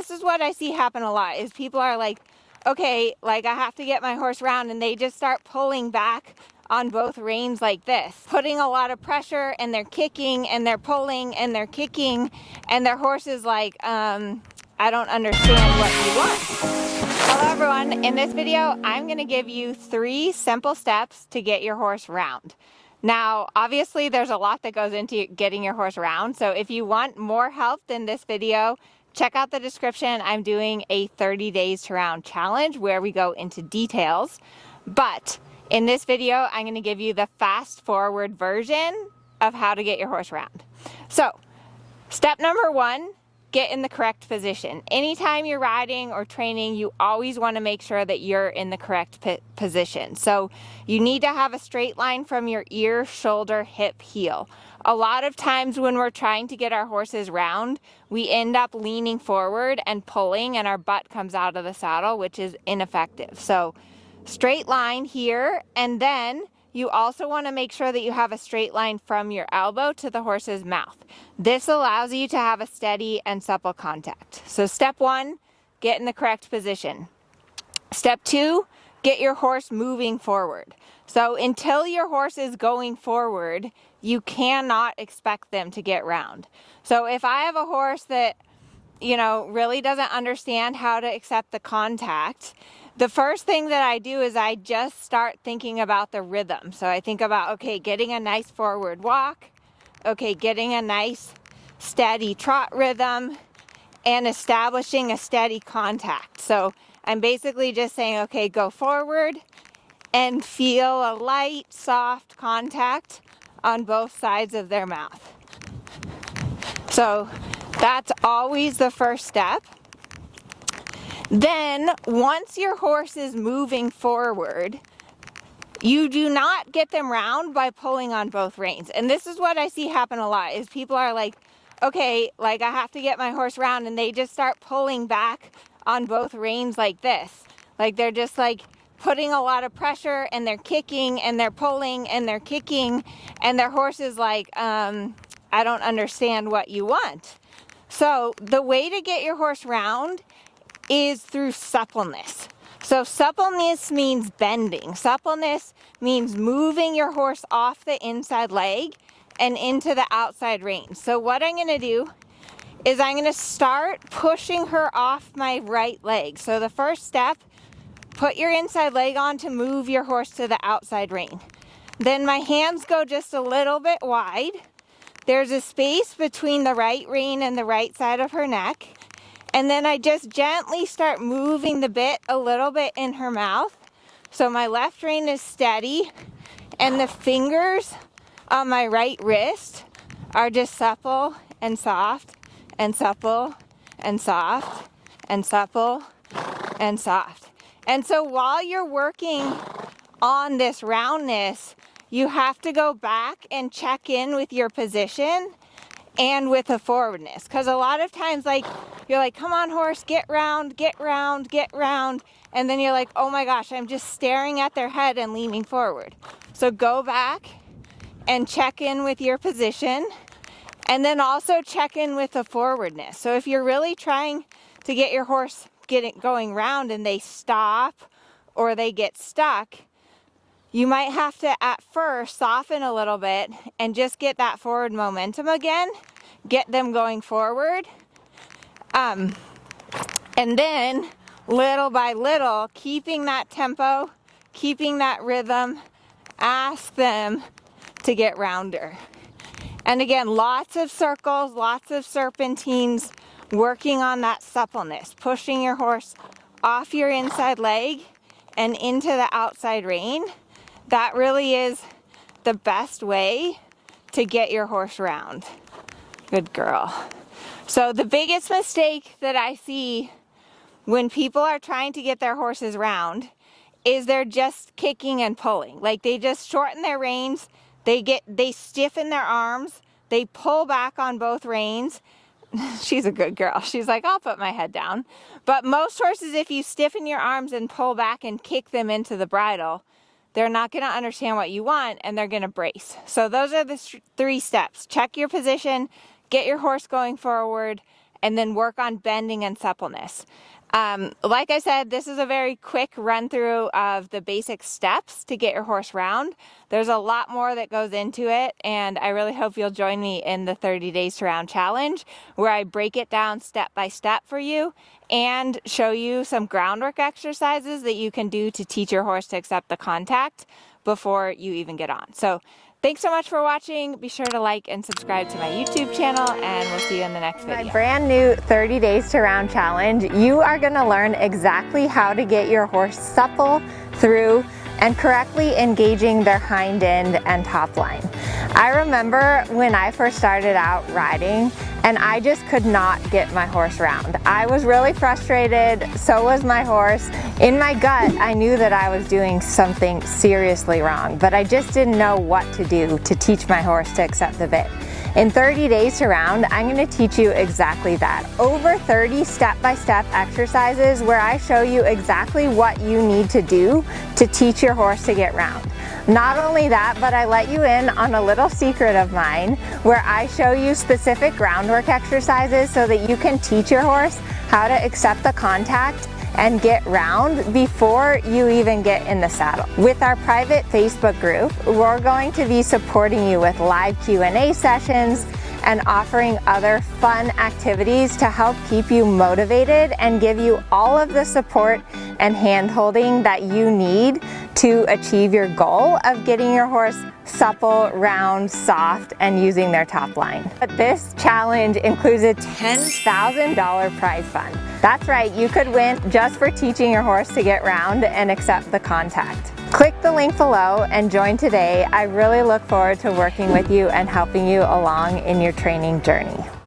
this is what I see happen a lot, is people are like, okay, like I have to get my horse round, and they just start pulling back on both reins like this, putting a lot of pressure, and they're kicking and they're pulling and they're kicking, and their horse is like, I don't understand what you want. Hello everyone, in this video I'm going to give you 3 simple steps to get your horse round. Now obviously there's a lot that goes into getting your horse round, so if you want more help than this video, check out the description. I'm doing a 30 days to round challenge where we go into details, but in this video I'm going to give you the fast forward version of how to get your horse round. So step number 1, get in the correct position. Anytime you're riding or training, you always want to make sure that you're in the correct position. So you need to have a straight line from your ear, shoulder, hip, heel. A lot of times when we're trying to get our horses round, we end up leaning forward and pulling, and our butt comes out of the saddle, which is ineffective. So straight line here, and then you also want to make sure that you have a straight line from your elbow to the horse's mouth. This allows you to have a steady and supple contact. So step 1, get in the correct position. Step 2, get your horse moving forward. So until your horse is going forward, you cannot expect them to get round. So if I have a horse that, really doesn't understand how to accept the contact, the first thing that I do is I just start thinking about the rhythm. So I think about, okay, getting a nice forward walk, okay, getting a nice steady trot rhythm, and establishing a steady contact. So I'm basically just saying, okay, go forward and feel a light, soft contact on both sides of their mouth. So that's always the first step. Then, once your horse is moving forward, you do not get them round by pulling on both reins. And this is what I see happen a lot, is people are like, okay, like I have to get my horse round, and they just start pulling back on both reins like this. Like they're just like putting a lot of pressure, and they're kicking and they're pulling and they're kicking, and their horse is like, I don't understand what you want. So the way to get your horse round is through suppleness. So suppleness means bending. Suppleness means moving your horse off the inside leg and into the outside rein. So what I'm going to do is I'm going to start pushing her off my right leg. So the first step, put your inside leg on to move your horse to the outside rein. Then my hands go just a little bit wide. There's a space between the right rein and the right side of her neck. And then I just gently start moving the bit a little bit in her mouth. So my left rein is steady, and the fingers on my right wrist are just supple and soft and supple and soft and supple and soft. And so while you're working on this roundness, you have to go back and check in with your position and with the forwardness. Because a lot of times, like, you're like, come on horse, get round, get round, get round. And then you're like, oh my gosh, I'm just staring at their head and leaning forward. So go back and check in with your position, and then also check in with the forwardness. So if you're really trying to get your horse going round and they stop or they get stuck, you might have to at first soften a little bit and just get that forward momentum again, get them going forward. And then little by little, keeping that tempo, keeping that rhythm, ask them to get rounder. And again, lots of circles, lots of serpentines, working on that suppleness, pushing your horse off your inside leg and into the outside rein. That really is the best way to get your horse round. Good girl. So the biggest mistake that I see when people are trying to get their horses round is they're just kicking and pulling. Like they just shorten their reins, they stiffen their arms, they pull back on both reins. She's a good girl. She's like, I'll put my head down. But most horses, if you stiffen your arms and pull back and kick them into the bridle, they're not going to understand what you want, and they're going to brace. So those are the 3 steps. Check your position, get your horse going forward, and then work on bending and suppleness. Like I said, this is a very quick run through of the basic steps to get your horse round. There's a lot more that goes into it, and I really hope you'll join me in the 30 Days to Round Challenge, where I break it down step by step for you and show you some groundwork exercises that you can do to teach your horse to accept the contact before you even get on. So thanks so much for watching. Be sure to like and subscribe to my YouTube channel, and we'll see you in the next video. My brand new 30 Days to Round Challenge, you are going to learn exactly how to get your horse supple through and correctly engaging their hind end and top line. I remember when I first started out riding, and I just could not get my horse round. I was really frustrated, so was my horse. In my gut, I knew that I was doing something seriously wrong, but I just didn't know what to do to teach my horse to accept the bit. In 30 Days to Round, I'm going to teach you exactly that. Over 30 step-by-step exercises where I show you exactly what you need to do to teach your horse to get round. Not only that, but I let you in on a little secret of mine where I show you specific groundwork exercises so that you can teach your horse how to accept the contact and get round before you even get in the saddle. With our private Facebook group, we're going to be supporting you with live Q&A sessions and offering other fun activities to help keep you motivated and give you all of the support and hand-holding that you need to achieve your goal of getting your horse supple, round, soft, and using their top line. But this challenge includes a $10,000 prize fund. That's right, you could win just for teaching your horse to get round and accept the contact. Click the link below and join today. I really look forward to working with you and helping you along in your training journey.